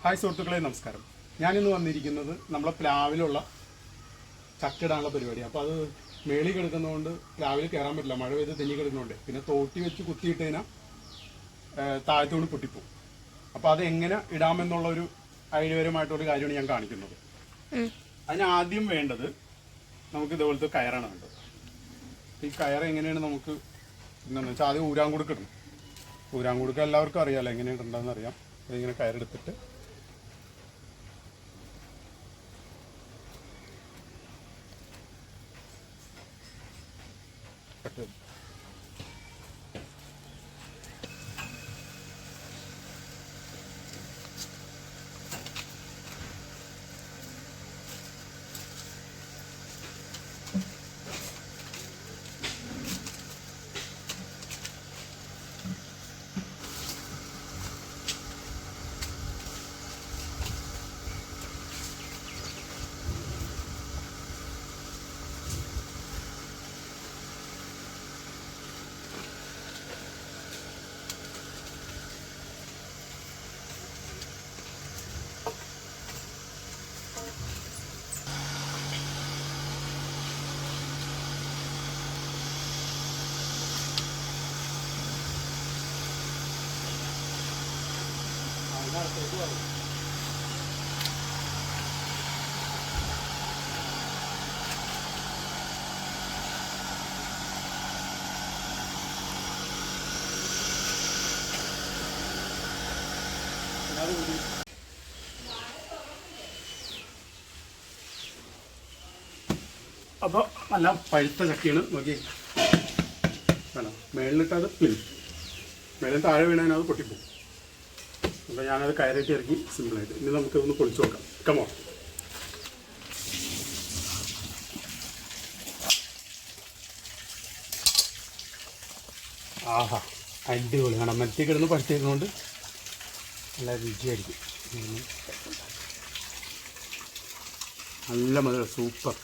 Hi സുഹൃത്തുക്കളെ, നമസ്കാരം. ഞാനിന്ന് വന്നിരിക്കുന്നത് നമ്മളെ പ്ലാവിലുള്ള ചക്കിടാനുള്ള പരിപാടി. അപ്പോൾ അത് മേളിൽ കിടക്കുന്നതുകൊണ്ട് പ്ലാവിൽ കയറാൻ പറ്റില്ല, മഴ പെയ്ത് തെന്നി കിടക്കുന്നതുകൊണ്ട്. പിന്നെ തോട്ടി വെച്ച് കുത്തിയിട്ട് കഴിഞ്ഞാൽ താഴത്തോട് പൊട്ടിപ്പോവും. അപ്പോൾ അത് എങ്ങനെ ഇടാമെന്നുള്ളൊരു ഐഡിയപരമായിട്ടുള്ള കാര്യമാണ് ഞാൻ കാണിക്കുന്നത്. അതിനാദ്യം വേണ്ടത് നമുക്ക് ഇതുപോലത്തെ കയറാണ് വേണ്ടത്. ഈ കയർ എങ്ങനെയാണ് നമുക്ക് എന്താണെന്ന് വെച്ചാൽ ആദ്യം ഊരാങ്കുടുക്ക ഇടണം. ഊരാങ്കുടുക്ക എല്ലാവർക്കും അറിയാമല്ലോ, എങ്ങനെ ഇടണ്ടെന്ന് അറിയാം. അതിങ്ങനെ കയറെടുത്തിട്ട് അപ്പോൾ നല്ല പഴുത്ത ചക്കയാണ്. നോക്കി വേണം, മേളിലിട്ടത് പ്ലീസ്, മേളിൽ താഴെ വീണാൽ അത് പൊട്ടിപ്പോകും. അപ്പോൾ ഞാനത് കയറിയിട്ട് ഇറക്കി സിമ്പിളായിട്ട്. ഇനി നമുക്കൊന്ന് പൊളിച്ചു നോക്കാം. കമോ ആഹാ, അടിപൊളിയാണ്. മറ്റേ കിടന്ന് പഴുത്തേക്കുന്നതുകൊണ്ട് നല്ല രുചിയായിരിക്കും. നല്ല മധുര, സൂപ്പർ.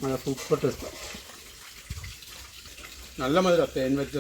നല്ല സൂപ്പർ ടേസ്റ്റ്, നല്ല മധുര. തേൻ വെച്ച